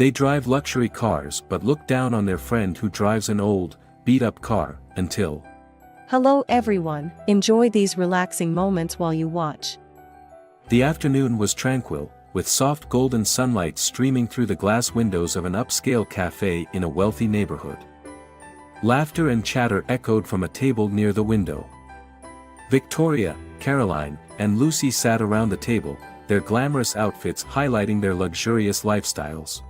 They drive luxury cars but look down on their friend who drives an old, beat-up car, until... Hello everyone, enjoy these relaxing moments while you watch. The afternoon was tranquil, with soft golden sunlight streaming through the glass windows of an upscale cafe in a wealthy neighborhood. Laughter and chatter echoed from a table near the window. Victoria, Caroline, and Lucy sat around the table, their glamorous outfits highlighting their luxurious lifestyles.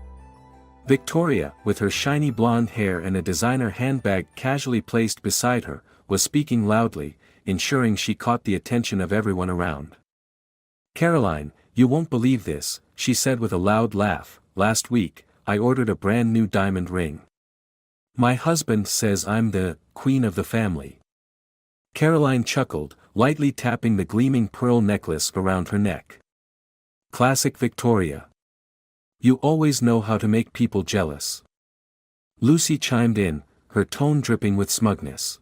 Victoria, with her shiny blonde hair and a designer handbag casually placed beside her, was speaking loudly, ensuring she caught the attention of everyone around. "Caroline, you won't believe this," she said with a loud laugh. "Last week, I ordered a brand new diamond ring. My husband says I'm the queen of the family." Caroline chuckled, lightly tapping the gleaming pearl necklace around her neck. "Classic Victoria. You always know how to make people jealous." Lucy chimed in, her tone dripping with smugness.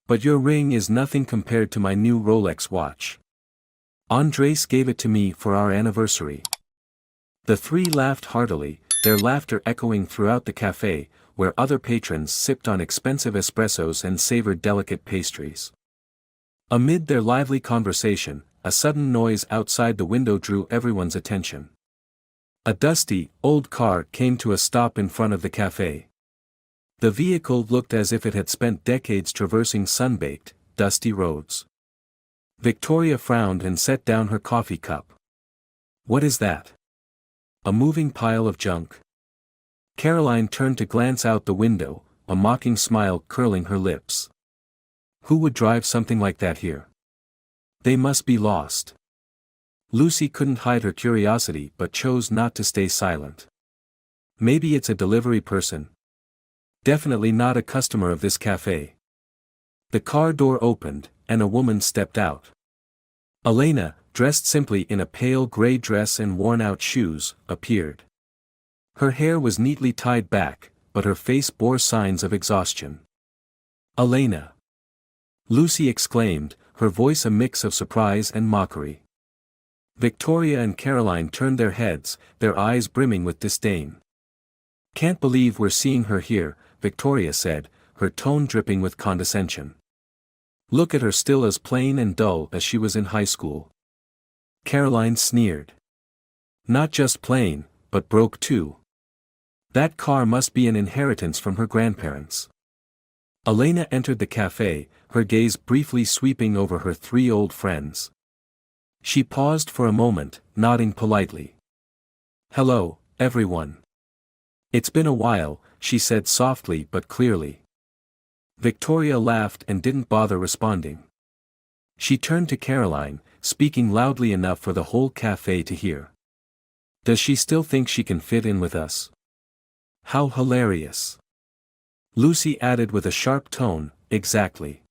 "But your ring is nothing compared to my new Rolex watch. Andres gave it to me for our anniversary." The three laughed heartily, their laughter echoing throughout the cafe, where other patrons sipped on expensive espressos and savored delicate pastries. Amid their lively conversation, a sudden noise outside the window drew everyone's attention. A dusty, old car came to a stop in front of the cafe. The vehicle looked as if it had spent decades traversing sun-baked, dusty roads. Victoria frowned and set down her coffee cup. "What is that? A moving pile of junk?" Caroline turned to glance out the window, a mocking smile curling her lips. "Who would drive something like that here? They must be lost." Lucy couldn't hide her curiosity but chose not to stay silent. "Maybe it's a delivery person. Definitely not a customer of this cafe." The car door opened, and a woman stepped out. Elena, dressed simply in a pale gray dress and worn-out shoes, appeared. Her hair was neatly tied back, but her face bore signs of exhaustion. "Elena!" Lucy exclaimed, her voice a mix of surprise and mockery. Victoria and Caroline turned their heads, their eyes brimming with disdain. "Can't believe we're seeing her here," Victoria said, her tone dripping with condescension. "Look at her, still as plain and dull as she was in high school." Caroline sneered. "Not just plain, but broke too. That car must be an inheritance from her grandparents." Elena entered the cafe, her gaze briefly sweeping over her three old friends. She paused for a moment, nodding politely. "Hello, everyone. It's been a while," she said softly but clearly. Victoria laughed and didn't bother responding. She turned to Caroline, speaking loudly enough for the whole cafe to hear. "Does she still think she can fit in with us? How hilarious." Lucy added with a sharp tone, "Exactly.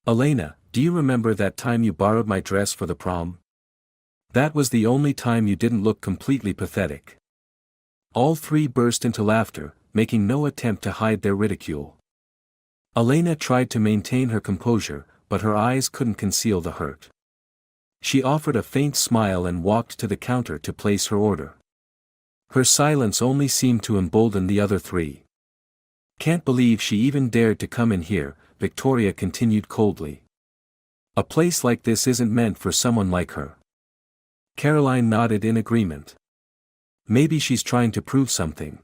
Elena, do you remember that time you borrowed my dress for the prom? That was the only time you didn't look completely pathetic." All three burst into laughter, making no attempt to hide their ridicule. Elena tried to maintain her composure, but her eyes couldn't conceal the hurt. She offered a faint smile and walked to the counter to place her order. Her silence only seemed to embolden the other three. "Can't believe she even dared to come in here," Victoria continued coldly. "A place like this isn't meant for someone like her." Caroline nodded in agreement. "Maybe she's trying to prove something.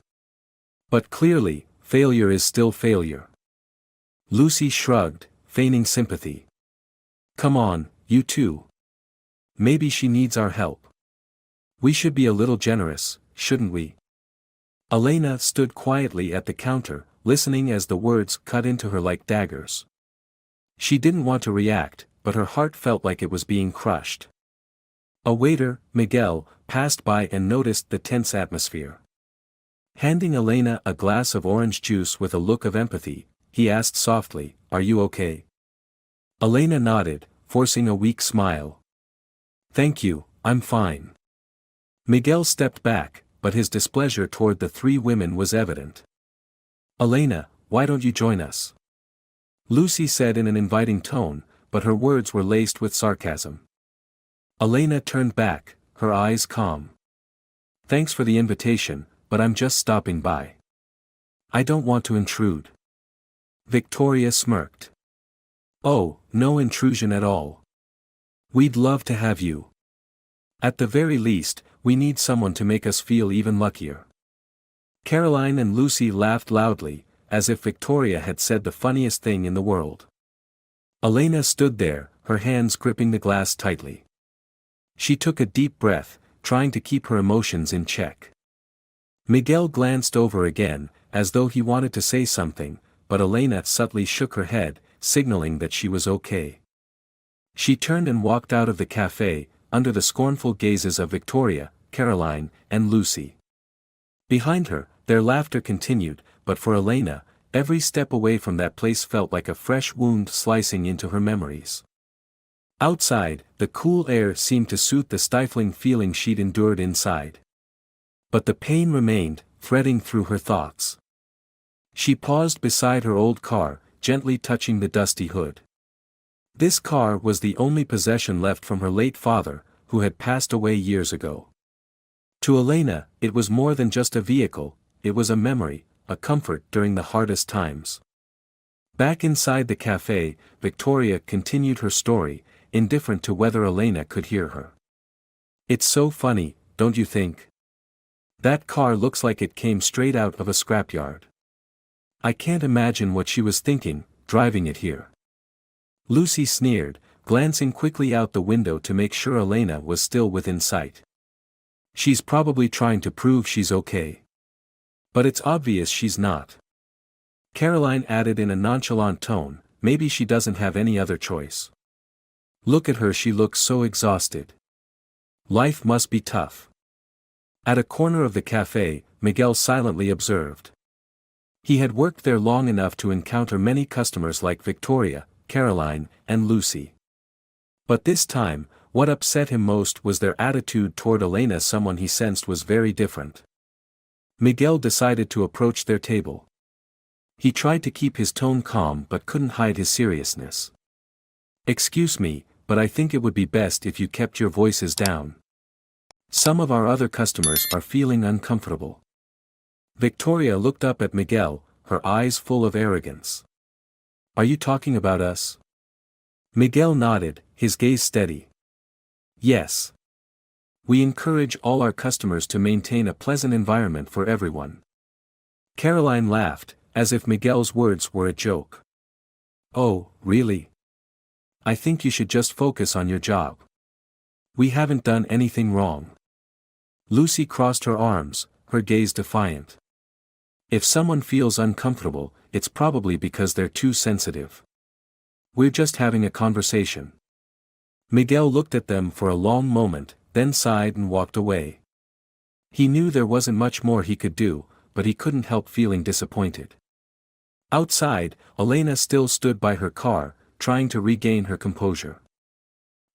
But clearly, failure is still failure." Lucy shrugged, feigning sympathy. "Come on, you two. Maybe she needs our help. We should be a little generous, shouldn't we?" Elena stood quietly at the counter, listening as the words cut into her like daggers. She didn't want to react, but her heart felt like it was being crushed. A waiter, Miguel, passed by and noticed the tense atmosphere. Handing Elena a glass of orange juice with a look of empathy, he asked softly, "Are you okay?" Elena nodded, forcing a weak smile. "Thank you, I'm fine." Miguel stepped back, but his displeasure toward the three women was evident. "Elena, why don't you join us?" Lucy said in an inviting tone, but her words were laced with sarcasm. Elena turned back, her eyes calm. "Thanks for the invitation, but I'm just stopping by. I don't want to intrude. Victoria smirked. Oh, no intrusion at all. We'd love to have you. At the very least, we need someone to make us feel even luckier. Caroline and Lucy laughed loudly, as if Victoria had said the funniest thing in the world. Elena stood there, her hands gripping the glass tightly. She took a deep breath, trying to keep her emotions in check. Miguel glanced over again, as though he wanted to say something, but Elena subtly shook her head, signaling that she was okay. She turned and walked out of the cafe, under the scornful gazes of Victoria, Caroline, and Lucy. Behind her, their laughter continued, but for Elena, every step away from that place felt like a fresh wound slicing into her memories. Outside, the cool air seemed to soothe the stifling feeling she'd endured inside. But the pain remained, threading through her thoughts. She paused beside her old car, gently touching the dusty hood. This car was the only possession left from her late father, who had passed away years ago. To Elena, it was more than just a vehicle, it was a memory, a comfort during the hardest times. Back inside the cafe, Victoria continued her story, indifferent to whether Elena could hear her. It's so funny, don't you think? That car looks like it came straight out of a scrapyard. I can't imagine what she was thinking, driving it here. Lucy sneered, glancing quickly out the window to make sure Elena was still within sight. She's probably trying to prove she's okay. But it's obvious she's not. Caroline added in a nonchalant tone, maybe she doesn't have any other choice. Look at her, she looks so exhausted. Life must be tough. At a corner of the cafe, Miguel silently observed. He had worked there long enough to encounter many customers like Victoria, Caroline, and Lucy. But this time, what upset him most was their attitude toward Elena, someone he sensed was very different. Miguel decided to approach their table. He tried to keep his tone calm but couldn't hide his seriousness. Excuse me, but I think it would be best if you kept your voices down. Some of our other customers are feeling uncomfortable. Victoria looked up at Miguel, her eyes full of arrogance. Are you talking about us? Miguel nodded, his gaze steady. Yes. We encourage all our customers to maintain a pleasant environment for everyone. Caroline laughed, as if Miguel's words were a joke. Oh, really? I think you should just focus on your job. We haven't done anything wrong. Lucy crossed her arms, her gaze defiant. If someone feels uncomfortable, it's probably because they're too sensitive. We're just having a conversation. Miguel looked at them for a long moment, then sighed and walked away. He knew there wasn't much more he could do, but he couldn't help feeling disappointed. Outside, Elena still stood by her car, trying to regain her composure.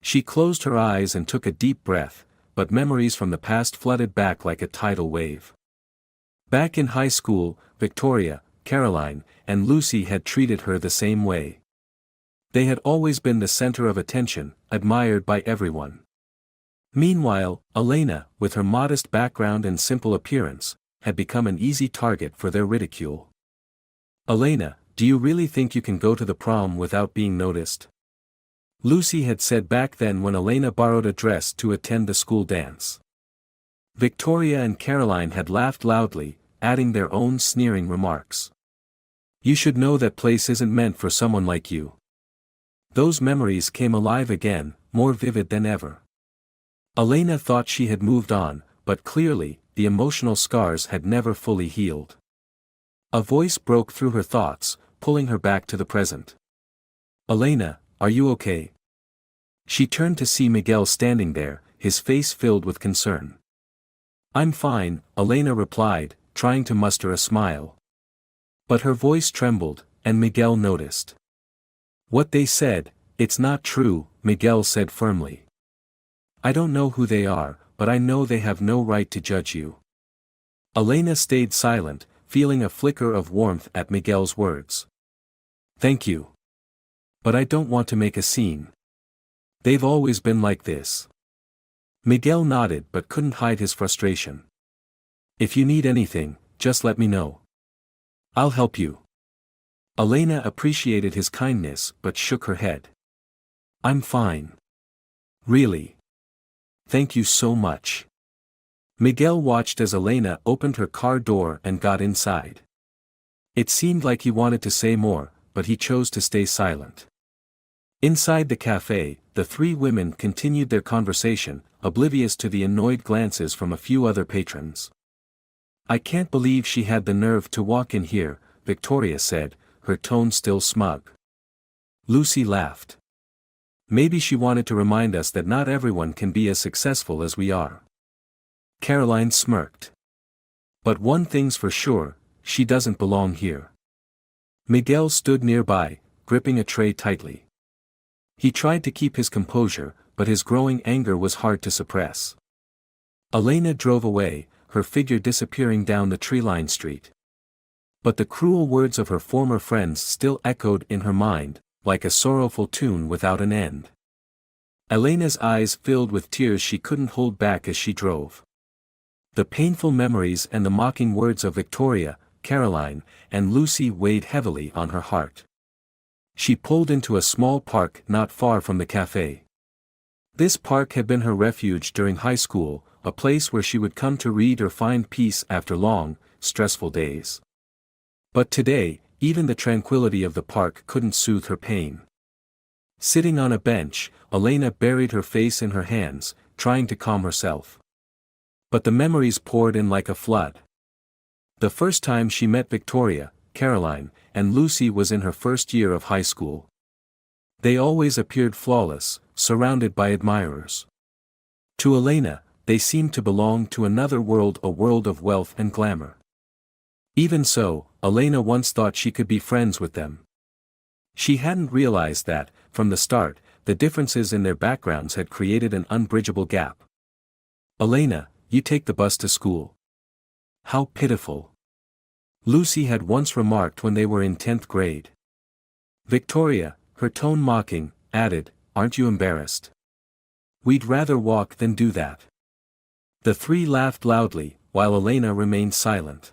She closed her eyes and took a deep breath, but memories from the past flooded back like a tidal wave. Back in high school, Victoria, Caroline, and Lucy had treated her the same way. They had always been the center of attention, admired by everyone. Meanwhile, Elena, with her modest background and simple appearance, had become an easy target for their ridicule. Elena, do you really think you can go to the prom without being noticed? Lucy had said back then when Elena borrowed a dress to attend the school dance. Victoria and Caroline had laughed loudly, adding their own sneering remarks. You should know that place isn't meant for someone like you. Those memories came alive again, more vivid than ever. Elena thought she had moved on, but clearly, the emotional scars had never fully healed. A voice broke through her thoughts, pulling her back to the present. Elena, are you okay? She turned to see Miguel standing there, his face filled with concern. I'm fine, Elena replied, trying to muster a smile. But her voice trembled, and Miguel noticed. What they said, it's not true, Miguel said firmly. I don't know who they are, but I know they have no right to judge you. Elena stayed silent, feeling a flicker of warmth at Miguel's words. Thank you. But I don't want to make a scene. They've always been like this. Miguel nodded but couldn't hide his frustration. If you need anything, just let me know. I'll help you. Elena appreciated his kindness but shook her head. I'm fine. Really. Thank you so much. Miguel watched as Elena opened her car door and got inside. It seemed like he wanted to say more, but he chose to stay silent. Inside the cafe, the three women continued their conversation, oblivious to the annoyed glances from a few other patrons. I can't believe she had the nerve to walk in here, Victoria said, her tone still smug. Lucy laughed. Maybe she wanted to remind us that not everyone can be as successful as we are. Caroline smirked. But one thing's for sure, she doesn't belong here. Miguel stood nearby, gripping a tray tightly. He tried to keep his composure, but his growing anger was hard to suppress. Elena drove away, her figure disappearing down the tree-lined street. But the cruel words of her former friends still echoed in her mind, like a sorrowful tune without an end. Elena's eyes filled with tears she couldn't hold back as she drove. The painful memories and the mocking words of Victoria, Caroline, and Lucy weighed heavily on her heart. She pulled into a small park not far from the cafe. This park had been her refuge during high school, a place where she would come to read or find peace after long, stressful days. But today, even the tranquility of the park couldn't soothe her pain. Sitting on a bench, Elena buried her face in her hands, trying to calm herself. But the memories poured in like a flood. The first time she met Victoria, Caroline, and Lucy was in her first year of high school. They always appeared flawless, surrounded by admirers. To Elena, they seemed to belong to another world, a world of wealth and glamour. Even so, Elena once thought she could be friends with them. She hadn't realized that, from the start, the differences in their backgrounds had created an unbridgeable gap. Elena, you take the bus to school. How pitiful. Lucy had once remarked when they were in 10th grade. Victoria, her tone mocking, added, aren't you embarrassed? We'd rather walk than do that. The three laughed loudly, while Elena remained silent.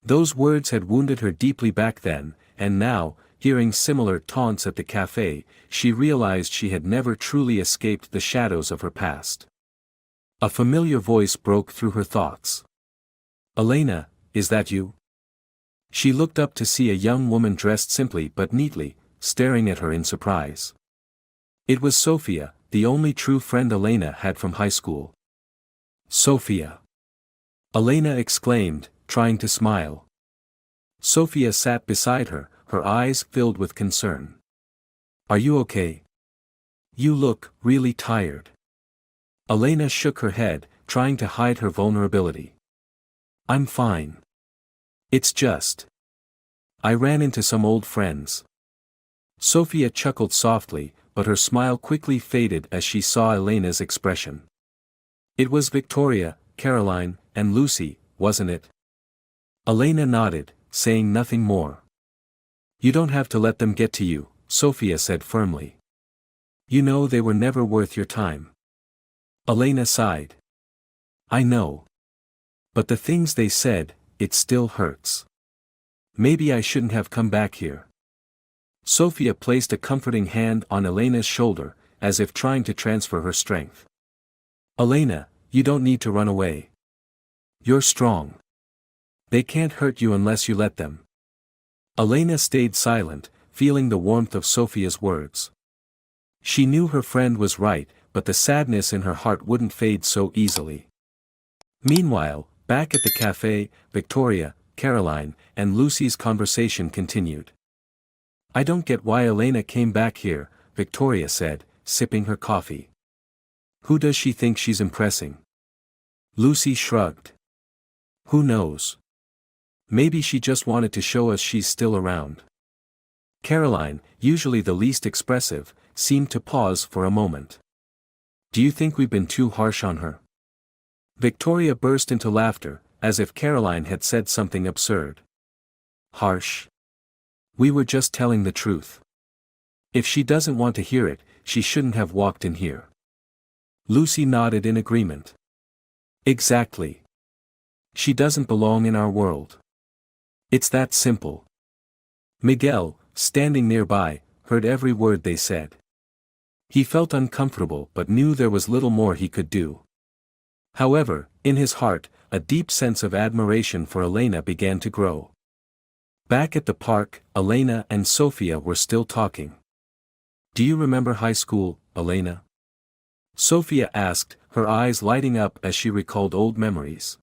Those words had wounded her deeply back then, and now, hearing similar taunts at the cafe, she realized she had never truly escaped the shadows of her past. A familiar voice broke through her thoughts. Elena, is that you? She looked up to see a young woman dressed simply but neatly, staring at her in surprise. It was Sophia, the only true friend Elena had from high school. Sophia! Elena exclaimed, trying to smile. Sophia sat beside her, her eyes filled with concern. Are you okay? You look really tired. Elena shook her head, trying to hide her vulnerability. I'm fine. It's just. I ran into some old friends. Sophia chuckled softly, but her smile quickly faded as she saw Elena's expression. It was Victoria, Caroline, and Lucy, wasn't it? Elena nodded, saying nothing more. You don't have to let them get to you, Sophia said firmly. You know they were never worth your time. Elena sighed. I know. But the things they said, it still hurts. Maybe I shouldn't have come back here. Sophia placed a comforting hand on Elena's shoulder, as if trying to transfer her strength. Elena, you don't need to run away. You're strong. They can't hurt you unless you let them. Elena stayed silent, feeling the warmth of Sophia's words. She knew her friend was right, but the sadness in her heart wouldn't fade so easily. Meanwhile, back at the cafe, Victoria, Caroline, and Lucy's conversation continued. I don't get why Elena came back here, Victoria said, sipping her coffee. Who does she think she's impressing? Lucy shrugged. Who knows? Maybe she just wanted to show us she's still around. Caroline, usually the least expressive, seemed to pause for a moment. Do you think we've been too harsh on her? Victoria burst into laughter, as if Caroline had said something absurd. Harsh? We were just telling the truth. If she doesn't want to hear it, she shouldn't have walked in here. Lucy nodded in agreement. Exactly. She doesn't belong in our world. It's that simple. Miguel, standing nearby, heard every word they said. He felt uncomfortable but knew there was little more he could do. However, in his heart, a deep sense of admiration for Elena began to grow. Back at the park, Elena and Sofia were still talking. "Do you remember high school, Elena?" Sofia asked, her eyes lighting up as she recalled old memories.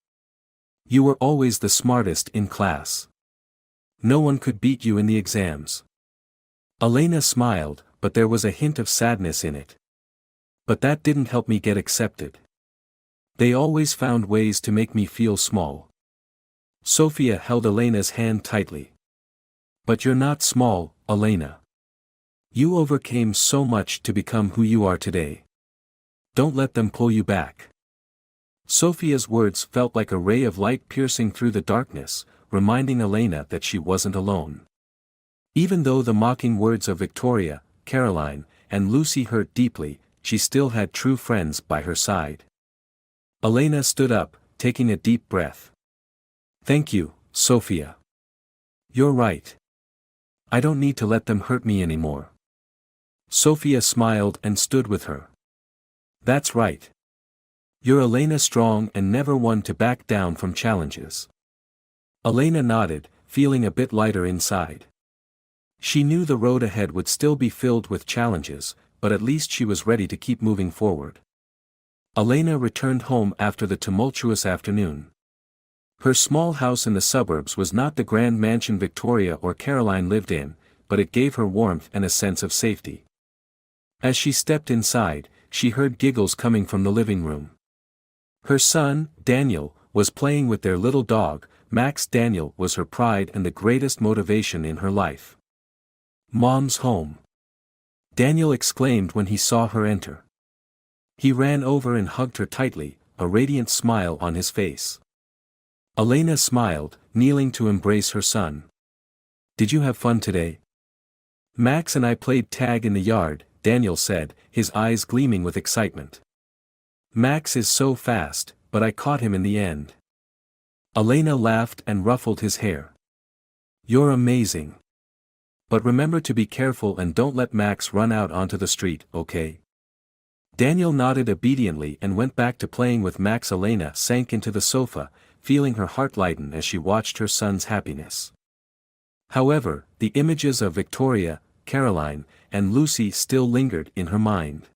"You were always the smartest in class. No one could beat you in the exams." Elena smiled, but there was a hint of sadness in it. "But that didn't help me get accepted. They always found ways to make me feel small." Sofia held Elena's hand tightly. "But you're not small, Elena. You overcame so much to become who you are today. Don't let them pull you back." Sofia's words felt like a ray of light piercing through the darkness, reminding Elena that she wasn't alone. Even though the mocking words of Victoria, Caroline, and Lucy hurt deeply, she still had true friends by her side. Elena stood up, taking a deep breath. "Thank you, Sofia. You're right. I don't need to let them hurt me anymore." Sofia smiled and stood with her. "That's right. You're Elena strong and never one to back down from challenges." Elena nodded, feeling a bit lighter inside. She knew the road ahead would still be filled with challenges, but at least she was ready to keep moving forward. Elena returned home after the tumultuous afternoon. Her small house in the suburbs was not the grand mansion Victoria or Caroline lived in, but it gave her warmth and a sense of safety. As she stepped inside, she heard giggles coming from the living room. Her son, Daniel, was playing with their little dog. Max. Daniel was her pride and the greatest motivation in her life. "Mom's home!" Daniel exclaimed when he saw her enter. He ran over and hugged her tightly, a radiant smile on his face. Elena smiled, kneeling to embrace her son. "Did you have fun today?" "Max and I played tag in the yard," Daniel said, his eyes gleaming with excitement. "Max is so fast, but I caught him in the end." Elena laughed and ruffled his hair. "You're amazing. But remember to be careful and don't let Max run out onto the street, okay?" Daniel nodded obediently and went back to playing with Max. Elena sank into the sofa, feeling her heart lighten as she watched her son's happiness. However, the images of Victoria, Caroline, and Lucy still lingered in her mind.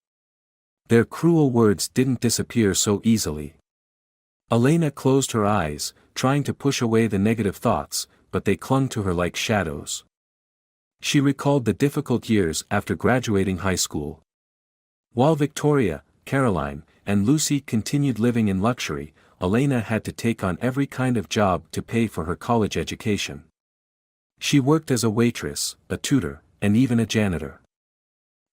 Their cruel words didn't disappear so easily. Elena closed her eyes, trying to push away the negative thoughts, but they clung to her like shadows. She recalled the difficult years after graduating high school. While Victoria, Caroline, and Lucy continued living in luxury, Elena had to take on every kind of job to pay for her college education. She worked as a waitress, a tutor, and even a janitor.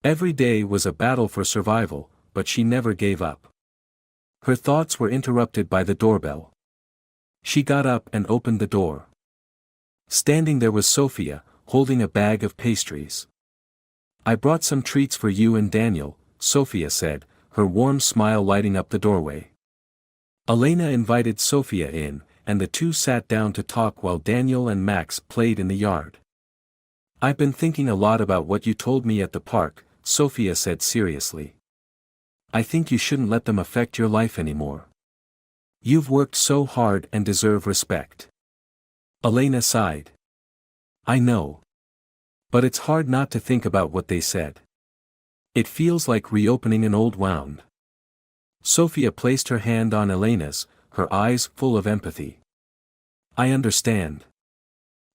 Every day was a battle for survival, but she never gave up. Her thoughts were interrupted by the doorbell. She got up and opened the door. Standing there was Sofia, holding a bag of pastries. "I brought some treats for you and Daniel," Sofia said, her warm smile lighting up the doorway. Elena invited Sofia in, and the two sat down to talk while Daniel and Max played in the yard. "I've been thinking a lot about what you told me at the park," Sofia said seriously. "I think you shouldn't let them affect your life anymore. You've worked so hard and deserve respect." Elena sighed. "I know. But it's hard not to think about what they said. It feels like reopening an old wound." Sofia placed her hand on Elena's, her eyes full of empathy. "I understand.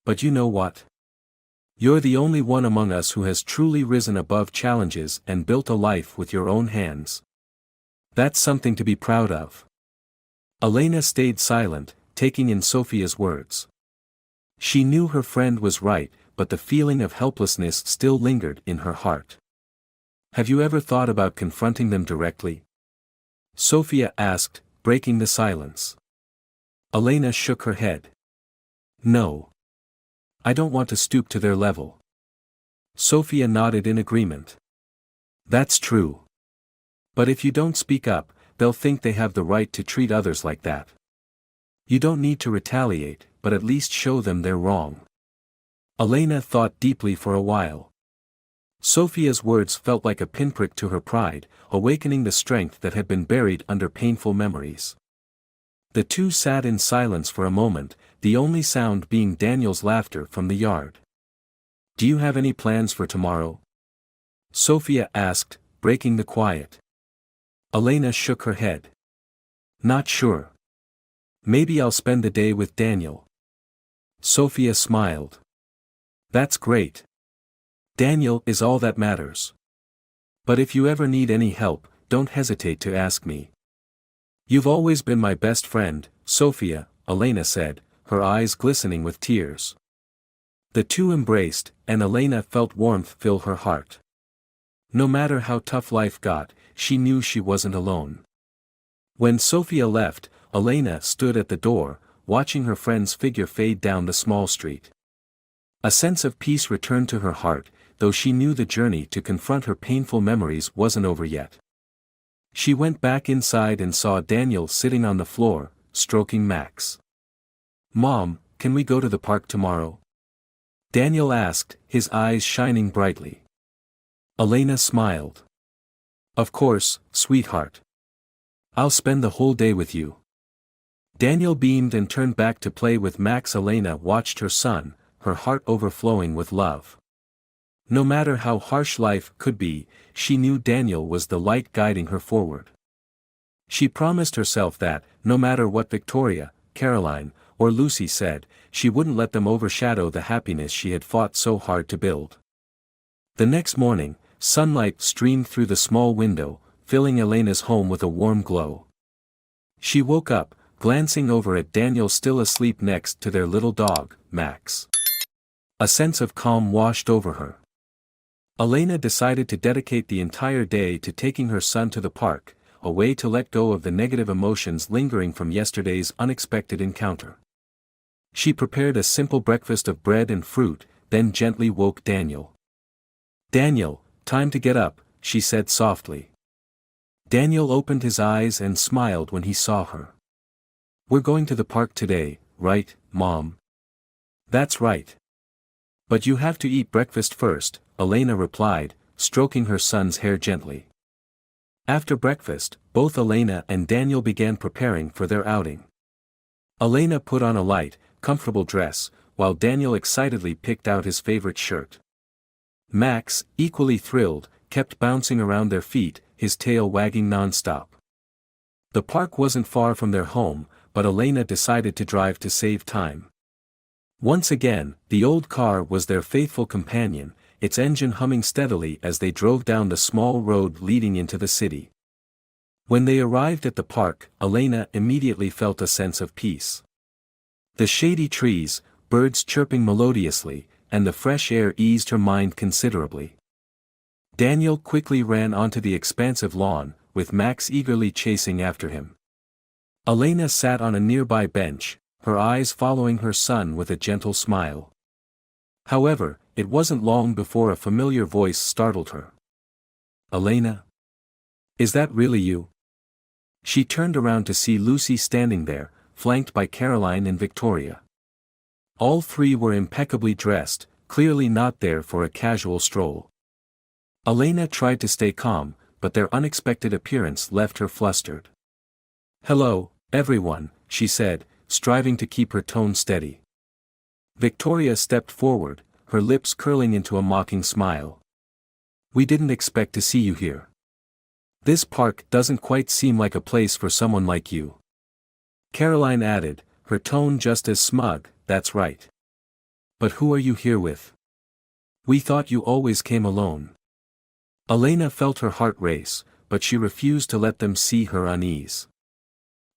But you know what? You're the only one among us who has truly risen above challenges and built a life with your own hands. That's something to be proud of." Elena stayed silent, taking in Sofia's words. She knew her friend was right, but the feeling of helplessness still lingered in her heart. "Have you ever thought about confronting them directly?" Sofia asked, breaking the silence. Elena shook her head. "No. I don't want to stoop to their level." Sofia nodded in agreement. "That's true. But if you don't speak up, they'll think they have the right to treat others like that. You don't need to retaliate, but at least show them they're wrong. Elena thought deeply for a while. Sophia's words felt like a pinprick to her pride, awakening the strength that had been buried under painful memories. The two sat in silence for a moment, the only sound being Daniel's laughter from the yard. Do you have any plans for tomorrow? Sophia asked, breaking the quiet. Elena shook her head. Not sure. Maybe I'll spend the day with Daniel. Sophia smiled. That's great. Daniel is all that matters. But if you ever need any help, don't hesitate to ask me. You've always been my best friend, Sophia, Elena said, her eyes glistening with tears. The two embraced, and Elena felt warmth fill her heart. No matter how tough life got, she knew she wasn't alone. When Sophia left, Elena stood at the door, watching her friend's figure fade down the small street. A sense of peace returned to her heart, though she knew the journey to confront her painful memories wasn't over yet. She went back inside and saw Daniel sitting on the floor, stroking Max. Mom, can we go to the park tomorrow? Daniel asked, his eyes shining brightly. Elena smiled. Of course, sweetheart. I'll spend the whole day with you. Daniel beamed and turned back to play with Max. Elena watched her son, her heart overflowing with love. No matter how harsh life could be, she knew Daniel was the light guiding her forward. She promised herself that, no matter what Victoria, Caroline, or Lucy said, she wouldn't let them overshadow the happiness she had fought so hard to build. The next morning, sunlight streamed through the small window, filling Elena's home with a warm glow. She woke up, glancing over at Daniel still asleep next to their little dog, Max. A sense of calm washed over her. Elena decided to dedicate the entire day to taking her son to the park, a way to let go of the negative emotions lingering from yesterday's unexpected encounter. She prepared a simple breakfast of bread and fruit, then gently woke Daniel. Daniel, time to get up, she said softly. Daniel opened his eyes and smiled when he saw her. We're going to the park today, right, Mom? That's right. But you have to eat breakfast first, Elena replied, stroking her son's hair gently. After breakfast, both Elena and Daniel began preparing for their outing. Elena put on a light, comfortable dress, while Daniel excitedly picked out his favorite shirt. Max, equally thrilled, kept bouncing around their feet, his tail wagging non-stop. The park wasn't far from their home, but Elena decided to drive to save time. Once again, the old car was their faithful companion, its engine humming steadily as they drove down the small road leading into the city. When they arrived at the park, Elena immediately felt a sense of peace. The shady trees, birds chirping melodiously, and the fresh air eased her mind considerably. Daniel quickly ran onto the expansive lawn, with Max eagerly chasing after him. Elena sat on a nearby bench, her eyes following her son with a gentle smile. However, it wasn't long before a familiar voice startled her. Elena? Is that really you? She turned around to see Lucy standing there, flanked by Caroline and Victoria. All three were impeccably dressed, clearly not there for a casual stroll. Elena tried to stay calm, but their unexpected appearance left her flustered. Hello, everyone, she said, striving to keep her tone steady. Victoria stepped forward, her lips curling into a mocking smile. We didn't expect to see you here. This park doesn't quite seem like a place for someone like you. Caroline added, her tone just as smug, that's right. But who are you here with? We thought you always came alone. Elena felt her heart race, but she refused to let them see her unease.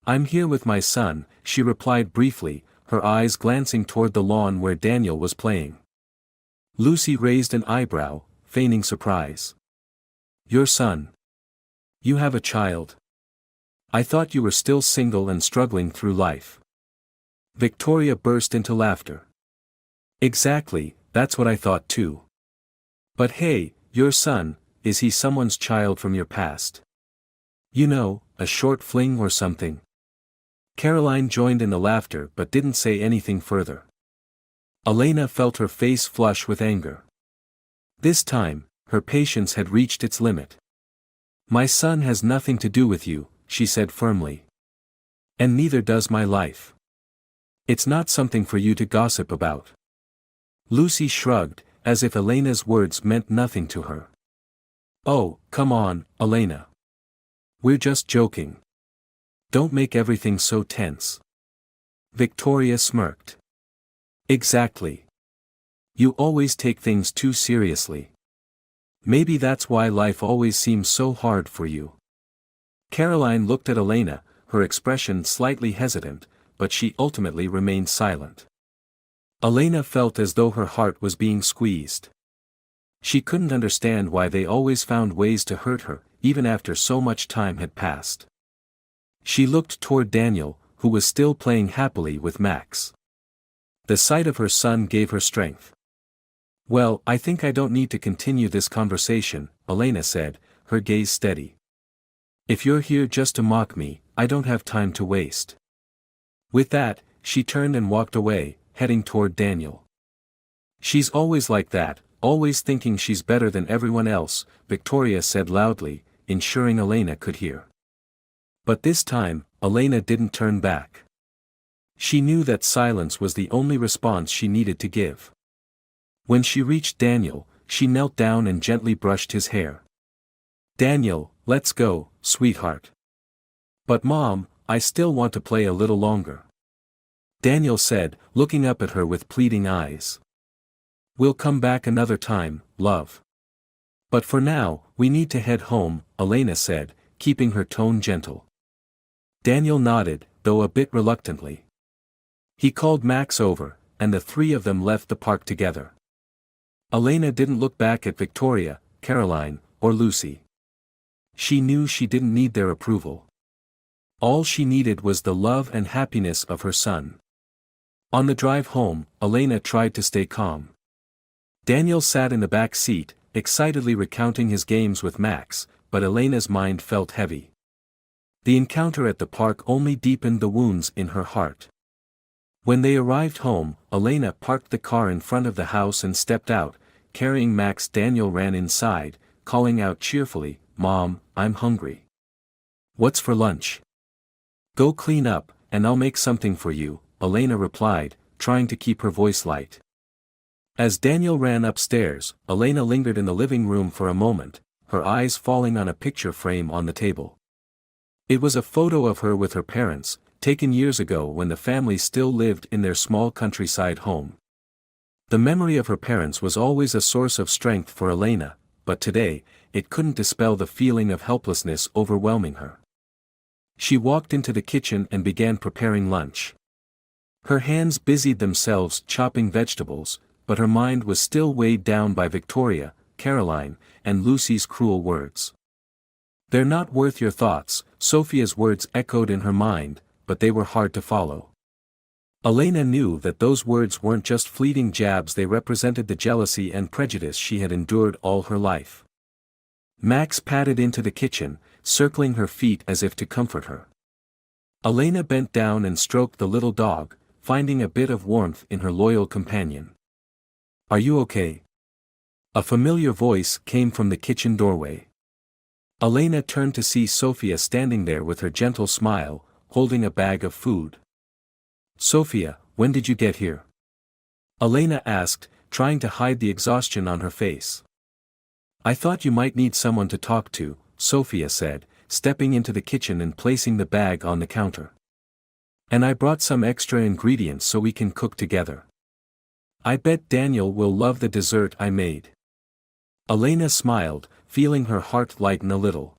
I'm here with my son, she replied briefly, her eyes glancing toward the lawn where Daniel was playing. Lucy raised an eyebrow, feigning surprise. Your son? You have a child? I thought you were still single and struggling through life. Victoria burst into laughter. Exactly, that's what I thought too. But hey, your son, is he someone's child from your past? You know, a short fling or something? Caroline joined in the laughter but didn't say anything further. Elena felt her face flush with anger. This time, her patience had reached its limit. "My son has nothing to do with you," she said firmly. "And neither does my life. It's not something for you to gossip about." Lucy shrugged, as if Elena's words meant nothing to her. "Oh, come on, Elena. We're just joking. Don't make everything so tense." Victoria smirked. "Exactly. You always take things too seriously. Maybe that's why life always seems so hard for you." Caroline looked at Elena, her expression slightly hesitant, but she ultimately remained silent. Elena felt as though her heart was being squeezed. She couldn't understand why they always found ways to hurt her, even after so much time had passed. She looked toward Daniel, who was still playing happily with Max. The sight of her son gave her strength. "Well, I think I don't need to continue this conversation," Elena said, her gaze steady. "If you're here just to mock me, I don't have time to waste." With that, she turned and walked away, heading toward Daniel. "She's always like that, always thinking she's better than everyone else," Victoria said loudly, ensuring Elena could hear. But this time, Elena didn't turn back. She knew that silence was the only response she needed to give. When she reached Daniel, she knelt down and gently brushed his hair. "Daniel, let's go, sweetheart." "But Mom, I still want to play a little longer," Daniel said, looking up at her with pleading eyes. "We'll come back another time, love. But for now, we need to head home," Elena said, keeping her tone gentle. Daniel nodded, though a bit reluctantly. He called Max over, and the three of them left the park together. Elena didn't look back at Victoria, Caroline, or Lucy. She knew she didn't need their approval. All she needed was the love and happiness of her son. On the drive home, Elena tried to stay calm. Daniel sat in the back seat, excitedly recounting his games with Max, but Elena's mind felt heavy. The encounter at the park only deepened the wounds in her heart. When they arrived home, Elena parked the car in front of the house and stepped out, carrying Max. Daniel ran inside, calling out cheerfully, "Mom, I'm hungry." "What's for lunch?" "Go clean up, and I'll make something for you," Elena replied, trying to keep her voice light. As Daniel ran upstairs, Elena lingered in the living room for a moment, her eyes falling on a picture frame on the table. It was a photo of her with her parents, taken years ago when the family still lived in their small countryside home. The memory of her parents was always a source of strength for Elena, but today, it couldn't dispel the feeling of helplessness overwhelming her. She walked into the kitchen and began preparing lunch. Her hands busied themselves chopping vegetables, but her mind was still weighed down by Victoria, Caroline, and Lucy's cruel words. "They're not worth your thoughts," Sophia's words echoed in her mind, but they were hard to follow. Elena knew that those words weren't just fleeting jabs, they represented the jealousy and prejudice she had endured all her life. Max padded into the kitchen, circling her feet as if to comfort her. Elena bent down and stroked the little dog, finding a bit of warmth in her loyal companion. "Are you okay?" A familiar voice came from the kitchen doorway. Elena turned to see Sophia standing there with her gentle smile, holding a bag of food. "Sophia, when did you get here?" Elena asked, trying to hide the exhaustion on her face. "I thought you might need someone to talk to," Sophia said, stepping into the kitchen and placing the bag on the counter. "And I brought some extra ingredients so we can cook together. I bet Daniel will love the dessert I made." Elena smiled, feeling her heart lighten a little.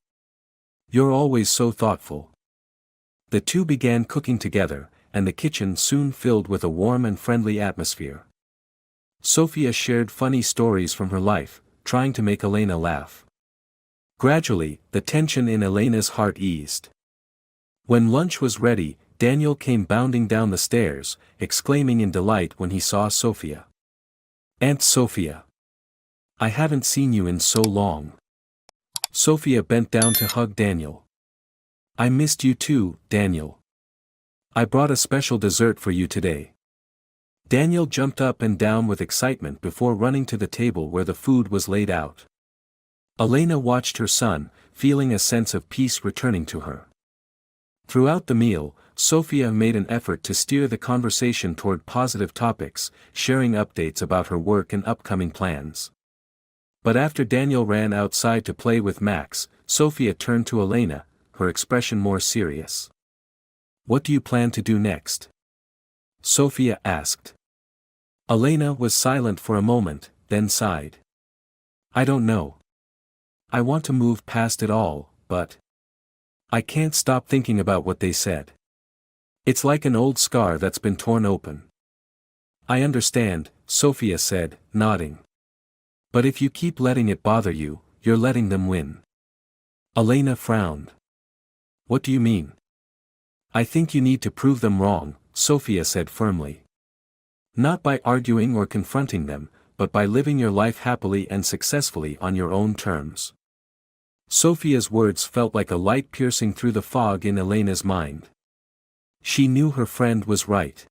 "You're always so thoughtful." The two began cooking together, and the kitchen soon filled with a warm and friendly atmosphere. Sophia shared funny stories from her life, trying to make Elena laugh. Gradually, the tension in Elena's heart eased. When lunch was ready, Daniel came bounding down the stairs, exclaiming in delight when he saw Sophia. "Aunt Sophia! I haven't seen you in so long." Sophia bent down to hug Daniel. "I missed you too, Daniel." I brought a special dessert for you today. Daniel jumped up and down with excitement before running to the table where the food was laid out. Elena watched her son, feeling a sense of peace returning to her. Throughout the meal, Sophia made an effort to steer the conversation toward positive topics, sharing updates about her work and upcoming plans. But after Daniel ran outside to play with Max, Sophia turned to Elena, her expression more serious. "What do you plan to do next?" Sophia asked. Elena was silent for a moment, then sighed. "I don't know. I want to move past it all, but I can't stop thinking about what they said. It's like an old scar that's been torn open." "I understand," Sophia said, nodding. "But if you keep letting it bother you, you're letting them win." Elena frowned. "What do you mean?" "I think you need to prove them wrong," Sophia said firmly. "Not by arguing or confronting them, but by living your life happily and successfully on your own terms." Sophia's words felt like a light piercing through the fog in Elena's mind. She knew her friend was right.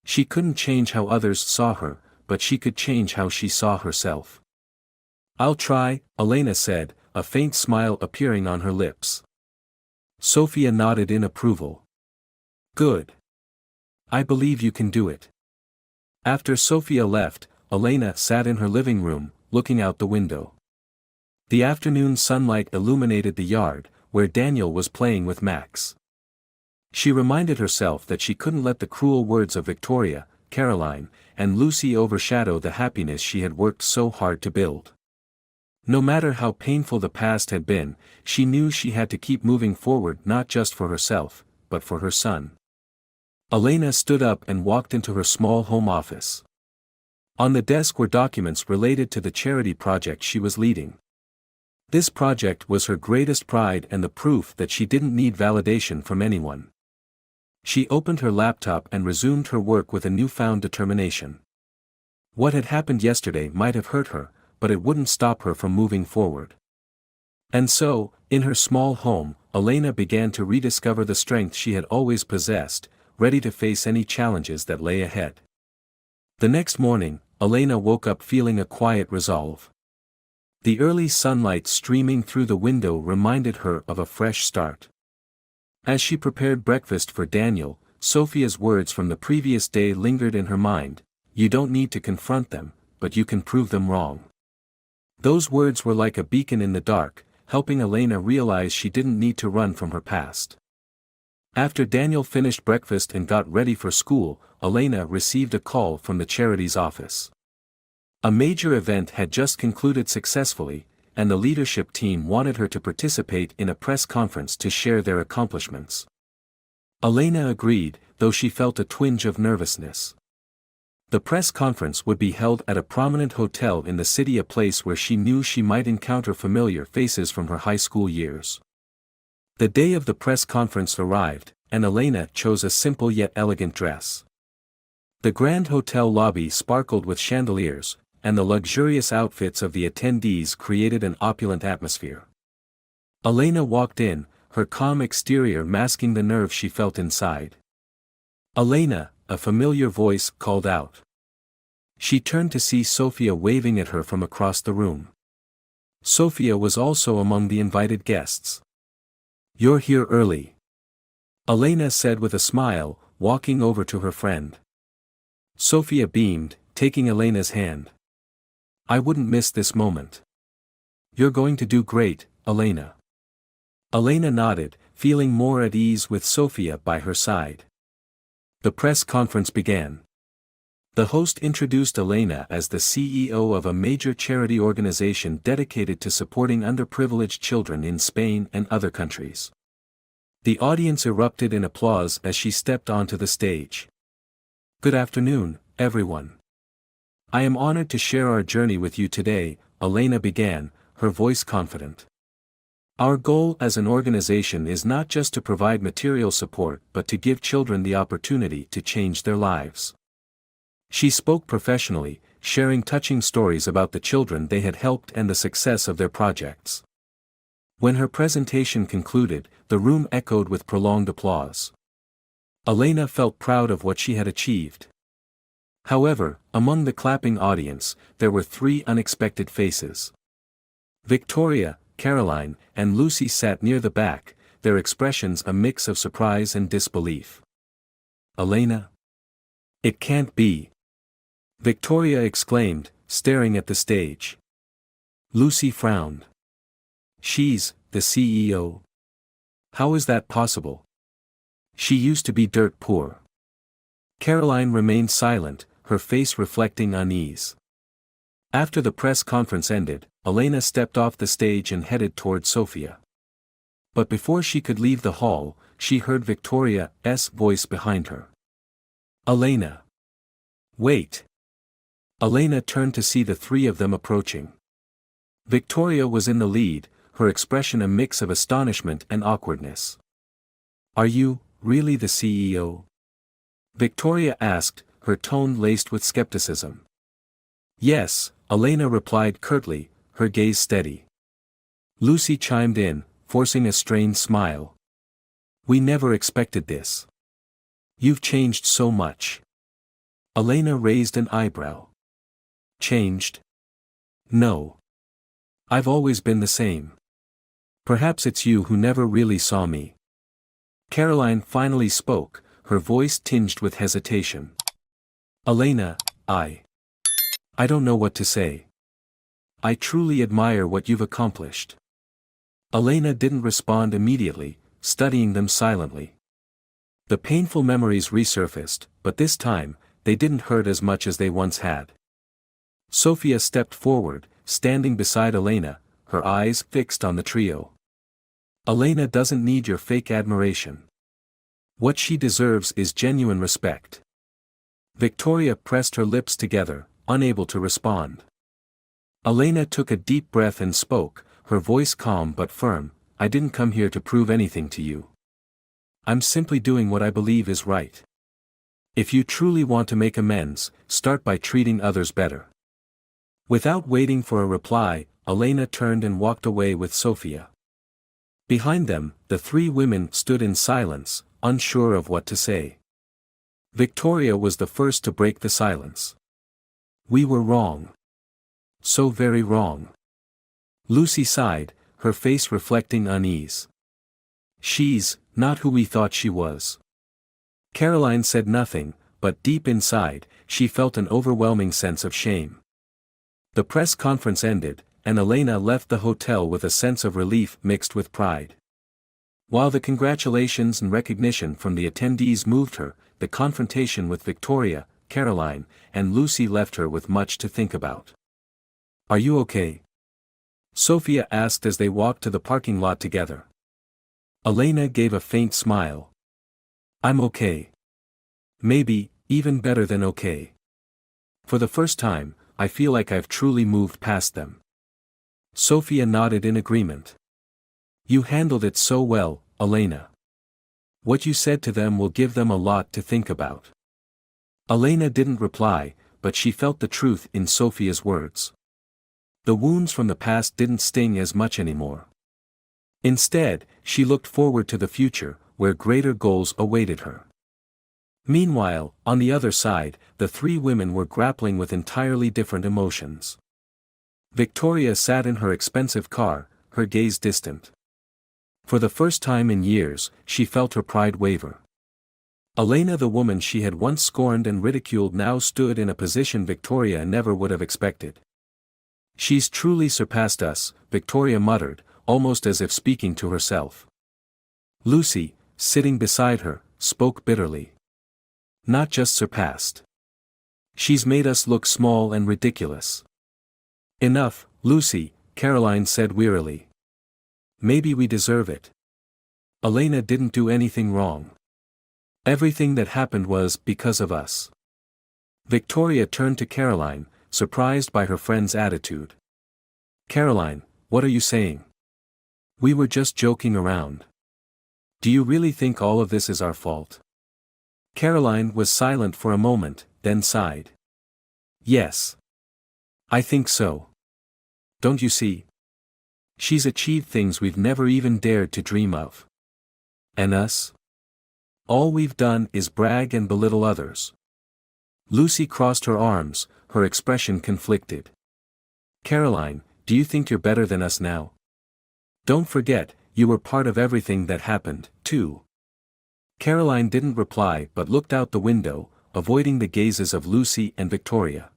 She couldn't change how others saw her, but she could change how she saw herself. "I'll try," Elena said, a faint smile appearing on her lips. Sophia nodded in approval. "Good. I believe you can do it." After Sophia left, Elena sat in her living room, looking out the window. The afternoon sunlight illuminated the yard, where Daniel was playing with Max. She reminded herself that she couldn't let the cruel words of Victoria, Caroline, and Lucy overshadow the happiness she had worked so hard to build. No matter how painful the past had been, she knew she had to keep moving forward not just for herself, but for her son. Elena stood up and walked into her small home office. On the desk were documents related to the charity project she was leading. This project was her greatest pride and the proof that she didn't need validation from anyone. She opened her laptop and resumed her work with a newfound determination. What had happened yesterday might have hurt her, but it wouldn't stop her from moving forward. And so, in her small home, Elena began to rediscover the strength she had always possessed, ready to face any challenges that lay ahead. The next morning, Elena woke up feeling a quiet resolve. The early sunlight streaming through the window reminded her of a fresh start. As she prepared breakfast for Daniel, Sophia's words from the previous day lingered in her mind. "You don't need to confront them, but you can prove them wrong." Those words were like a beacon in the dark, helping Elena realize she didn't need to run from her past. After Daniel finished breakfast and got ready for school, Elena received a call from the charity's office. A major event had just concluded successfully, and the leadership team wanted her to participate in a press conference to share their accomplishments. Elena agreed, though she felt a twinge of nervousness. The press conference would be held at a prominent hotel in the city, a place where she knew she might encounter familiar faces from her high school years. The day of the press conference arrived, and Elena chose a simple yet elegant dress. The grand hotel lobby sparkled with chandeliers, and the luxurious outfits of the attendees created an opulent atmosphere. Elena walked in, her calm exterior masking the nerves she felt inside. "Elena," a familiar voice called out. She turned to see Sophia waving at her from across the room. Sophia was also among the invited guests. "You're here early," Elena said with a smile, walking over to her friend. Sophia beamed, taking Elena's hand. "I wouldn't miss this moment." "You're going to do great, Elena." Elena nodded, feeling more at ease with Sophia by her side. The press conference began. The host introduced Elena as the CEO of a major charity organization dedicated to supporting underprivileged children in Spain and other countries. The audience erupted in applause as she stepped onto the stage. "Good afternoon, everyone. I am honored to share our journey with you today," Elena began, her voice confident. "Our goal as an organization is not just to provide material support but to give children the opportunity to change their lives." She spoke professionally, sharing touching stories about the children they had helped and the success of their projects. When her presentation concluded, the room echoed with prolonged applause. Elena felt proud of what she had achieved. However, among the clapping audience, there were three unexpected faces. Victoria, Caroline, and Lucy sat near the back, their expressions a mix of surprise and disbelief. Elena? It can't be. Victoria exclaimed, staring at the stage. Lucy frowned. She's the CEO. How is that possible? She used to be dirt poor. Caroline remained silent, her face reflecting unease. After the press conference ended, Elena stepped off the stage and headed toward Sofia. But before she could leave the hall, she heard Victoria's voice behind her. Elena. Wait. Elena turned to see the three of them approaching. Victoria was in the lead, her expression a mix of astonishment and awkwardness. Are you really the CEO? Victoria asked, her tone laced with skepticism. Yes, Elena replied curtly, her gaze steady. Lucy chimed in, forcing a strained smile. We never expected this. You've changed so much. Elena raised an eyebrow. Changed? No. I've always been the same. Perhaps it's you who never really saw me. Caroline finally spoke, her voice tinged with hesitation. Elena, I don't know what to say. I truly admire what you've accomplished. Elena didn't respond immediately, studying them silently. The painful memories resurfaced, but this time, they didn't hurt as much as they once had. Sofia stepped forward, standing beside Elena, her eyes fixed on the trio. Elena doesn't need your fake admiration. What she deserves is genuine respect. Victoria pressed her lips together, unable to respond. Elena took a deep breath and spoke, her voice calm but firm. I didn't come here to prove anything to you. I'm simply doing what I believe is right. If you truly want to make amends, start by treating others better. Without waiting for a reply, Elena turned and walked away with Sofia. Behind them, the three women stood in silence, unsure of what to say. Victoria was the first to break the silence. We were wrong. So very wrong. Lucy sighed, her face reflecting unease. She's not who we thought she was. Caroline said nothing, but deep inside, she felt an overwhelming sense of shame. The press conference ended, and Elena left the hotel with a sense of relief mixed with pride. While the congratulations and recognition from the attendees moved her, the confrontation with Victoria, Caroline, and Lucy left her with much to think about. Are you okay? Sofia asked as they walked to the parking lot together. Elena gave a faint smile. I'm okay. Maybe, even better than okay. For the first time, I feel like I've truly moved past them. Sofia nodded in agreement. You handled it so well, Elena. What you said to them will give them a lot to think about. Elena didn't reply, but she felt the truth in Sofia's words. The wounds from the past didn't sting as much anymore. Instead, she looked forward to the future, where greater goals awaited her. Meanwhile, on the other side, the three women were grappling with entirely different emotions. Victoria sat in her expensive car, her gaze distant. For the first time in years, she felt her pride waver. Elena, the woman she had once scorned and ridiculed, now stood in a position Victoria never would have expected. She's truly surpassed us, Victoria muttered, almost as if speaking to herself. Lucy, sitting beside her, spoke bitterly. Not just surpassed. She's made us look small and ridiculous. Enough, Lucy, Caroline said wearily. Maybe we deserve it. Elena didn't do anything wrong. Everything that happened was because of us. Victoria turned to Caroline, surprised by her friend's attitude. Caroline, what are you saying? We were just joking around. Do you really think all of this is our fault? Caroline was silent for a moment, then sighed. Yes. I think so. Don't you see? She's achieved things we've never even dared to dream of. And us? All we've done is brag and belittle others. Lucy crossed her arms, her expression conflicted. Caroline, do you think you're better than us now? Don't forget, you were part of everything that happened, too. Caroline didn't reply but looked out the window, avoiding the gazes of Lucy and Victoria.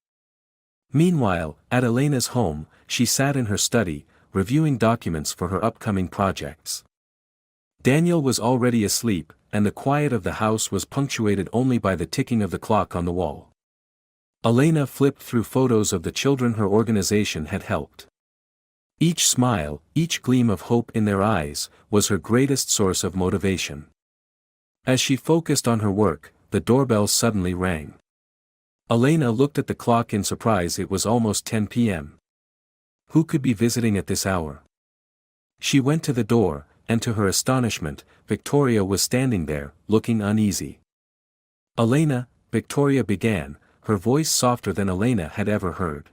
Meanwhile, at Elena's home, she sat in her study, reviewing documents for her upcoming projects. Daniel was already asleep, and the quiet of the house was punctuated only by the ticking of the clock on the wall. Elena flipped through photos of the children her organization had helped. Each smile, each gleam of hope in their eyes, was her greatest source of motivation. As she focused on her work, the doorbell suddenly rang. Elena looked at the clock in surprise. It was almost 10 p.m. Who could be visiting at this hour? She went to the door, and to her astonishment, Victoria was standing there, looking uneasy. Elena, Victoria began, her voice softer than Elena had ever heard.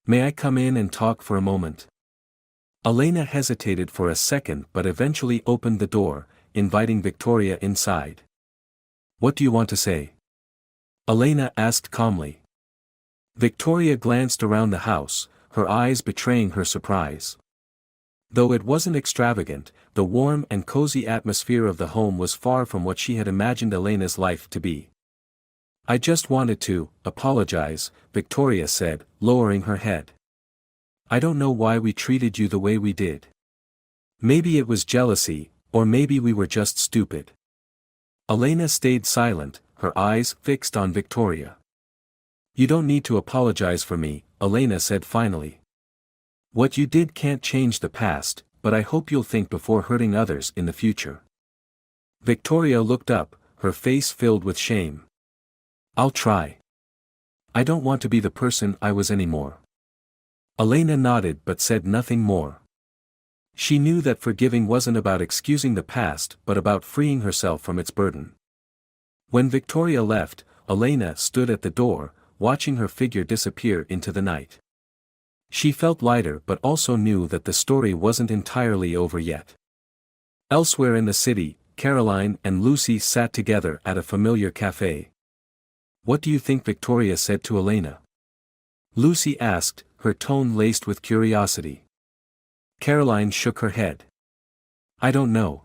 May I come in and talk for a moment? Elena hesitated for a second but eventually opened the door, inviting Victoria inside. What do you want to say? Elena asked calmly. Victoria glanced around the house, her eyes betraying her surprise. Though it wasn't extravagant, the warm and cozy atmosphere of the home was far from what she had imagined Elena's life to be. I just wanted to apologize, Victoria said, lowering her head. I don't know why we treated you the way we did. Maybe it was jealousy, or maybe we were just stupid. Elena stayed silent, her eyes fixed on Victoria. You don't need to apologize for me, Elena said finally. What you did can't change the past, but I hope you'll think before hurting others in the future. Victoria looked up, her face filled with shame. I'll try. I don't want to be the person I was anymore. Elena nodded but said nothing more. She knew that forgiving wasn't about excusing the past but about freeing herself from its burden. When Victoria left, Elena stood at the door, watching her figure disappear into the night. She felt lighter but also knew that the story wasn't entirely over yet. Elsewhere in the city, Caroline and Lucy sat together at a familiar cafe. What do you think Victoria said to Elena? Lucy asked, her tone laced with curiosity. Caroline shook her head. I don't know.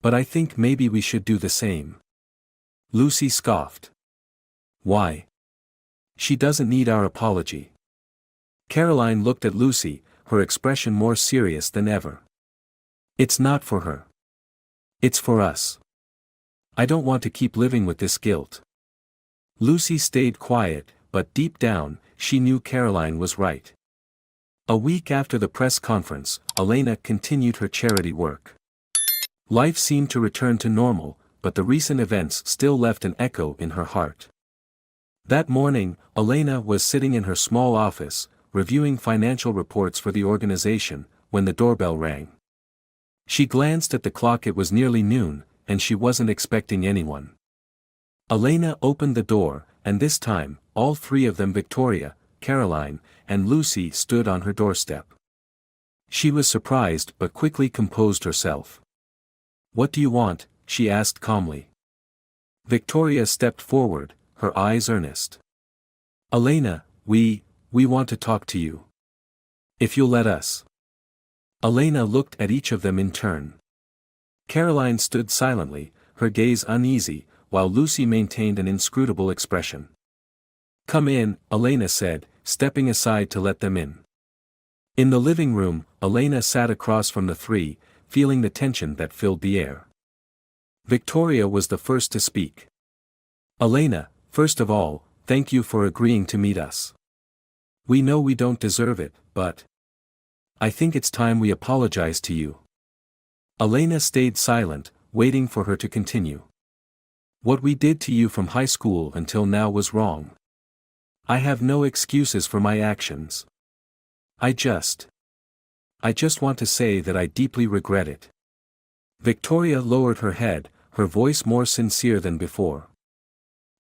But I think maybe we should do the same. Lucy scoffed. Why? She doesn't need our apology. Caroline looked at Lucy, her expression more serious than ever. It's not for her. It's for us. I don't want to keep living with this guilt. Lucy stayed quiet, but deep down, she knew Caroline was right. A week after the press conference, Elena continued her charity work. Life seemed to return to normal, but the recent events still left an echo in her heart. That morning, Elena was sitting in her small office, reviewing financial reports for the organization, when the doorbell rang. She glanced at the clock. It was nearly noon, and she wasn't expecting anyone. Elena opened the door, and this time, all three of them, Victoria, Caroline, and Lucy, stood on her doorstep. She was surprised but quickly composed herself. What do you want? She asked calmly. Victoria stepped forward, her eyes earnest. Elena, we want to talk to you. If you'll let us. Elena looked at each of them in turn. Caroline stood silently, her gaze uneasy, while Lucy maintained an inscrutable expression. Come in, Elena said, stepping aside to let them in. In the living room, Elena sat across from the three, feeling the tension that filled the air. Victoria was the first to speak. Elena, first of all, thank you for agreeing to meet us. We know we don't deserve it, but I think it's time we apologize to you. Elena stayed silent, waiting for her to continue. What we did to you from high school until now was wrong. I have no excuses for my actions. I just want to say that I deeply regret it. Victoria lowered her head, her voice more sincere than before.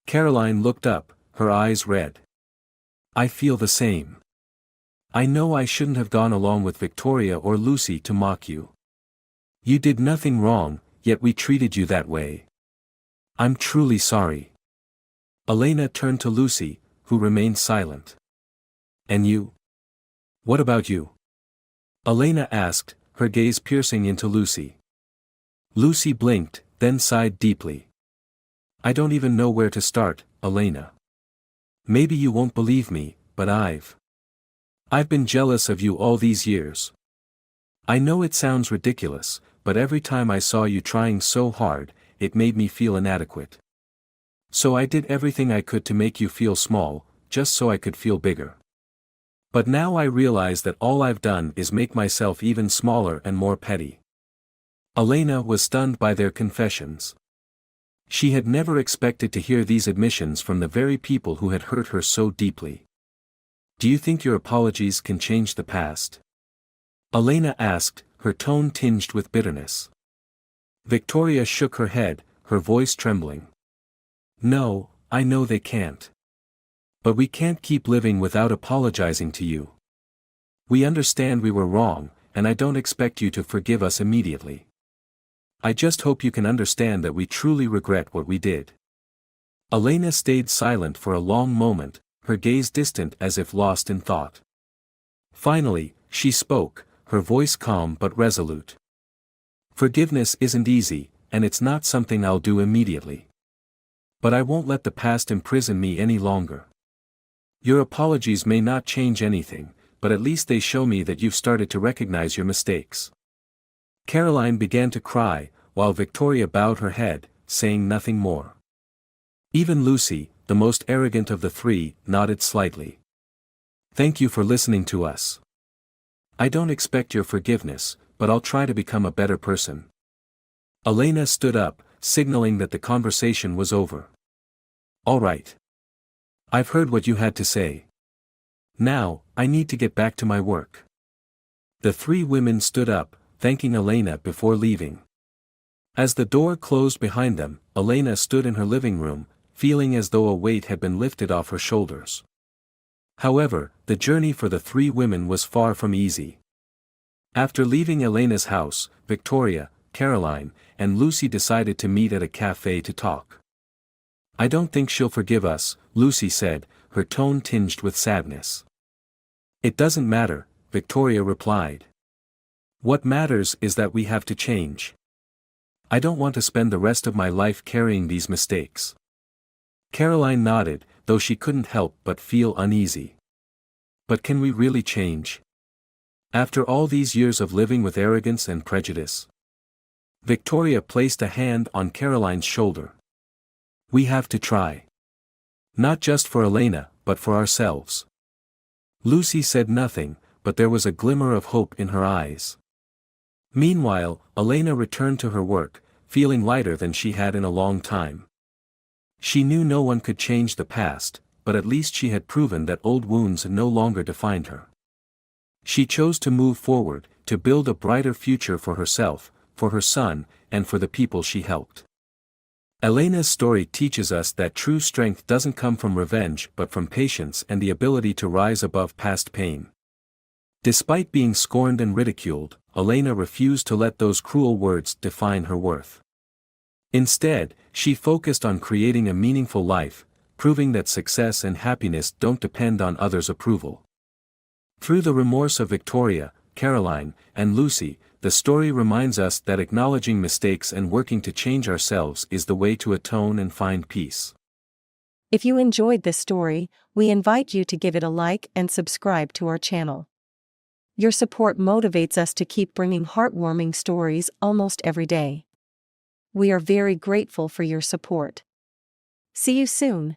Caroline looked up, her eyes red. I feel the same. I know I shouldn't have gone along with Victoria or Lucy to mock you. You did nothing wrong, yet we treated you that way. I'm truly sorry. Elena turned to Lucy, who remained silent. And you? What about you? Elena asked, her gaze piercing into Lucy. Lucy blinked, then sighed deeply. I don't even know where to start, Elena. Maybe you won't believe me, but I've been jealous of you all these years. I know it sounds ridiculous, but every time I saw you trying so hard, it made me feel inadequate. So I did everything I could to make you feel small, just so I could feel bigger. But now I realize that all I've done is make myself even smaller and more petty. Elena was stunned by their confessions. She had never expected to hear these admissions from the very people who had hurt her so deeply. Do you think your apologies can change the past? Elena asked, her tone tinged with bitterness. Victoria shook her head, her voice trembling. No, I know they can't. But we can't keep living without apologizing to you. We understand we were wrong, and I don't expect you to forgive us immediately. I just hope you can understand that we truly regret what we did. Elena stayed silent for a long moment, her gaze distant as if lost in thought. Finally, she spoke, her voice calm but resolute. Forgiveness isn't easy, and it's not something I'll do immediately. But I won't let the past imprison me any longer. Your apologies may not change anything, but at least they show me that you've started to recognize your mistakes. Caroline began to cry, while Victoria bowed her head, saying nothing more. Even Lucy, the most arrogant of the three, nodded slightly. Thank you for listening to us. I don't expect your forgiveness, but I'll try to become a better person. Elena stood up, signaling that the conversation was over. All right. I've heard what you had to say. Now, I need to get back to my work. The three women stood up, thanking Elena before leaving. As the door closed behind them, Elena stood in her living room, feeling as though a weight had been lifted off her shoulders. However, the journey for the three women was far from easy. After leaving Elena's house, Victoria, Caroline, and Lucy decided to meet at a cafe to talk. I don't think she'll forgive us, Lucy said, her tone tinged with sadness. It doesn't matter, Victoria replied. What matters is that we have to change. I don't want to spend the rest of my life carrying these mistakes. Caroline nodded, though she couldn't help but feel uneasy. But can we really change? After all these years of living with arrogance and prejudice? Victoria placed a hand on Caroline's shoulder. We have to try. Not just for Elena, but for ourselves. Lucy said nothing, but there was a glimmer of hope in her eyes. Meanwhile, Elena returned to her work, feeling lighter than she had in a long time. She knew no one could change the past, but at least she had proven that old wounds no longer defined her. She chose to move forward, to build a brighter future for herself, for her son, and for the people she helped. Elena's story teaches us that true strength doesn't come from revenge but from patience and the ability to rise above past pain. Despite being scorned and ridiculed, Elena refused to let those cruel words define her worth. Instead, she focused on creating a meaningful life, proving that success and happiness don't depend on others' approval. Through the remorse of Victoria, Caroline, and Lucy, the story reminds us that acknowledging mistakes and working to change ourselves is the way to atone and find peace. If you enjoyed this story, we invite you to give it a like and subscribe to our channel. Your support motivates us to keep bringing heartwarming stories almost every day. We are very grateful for your support. See you soon.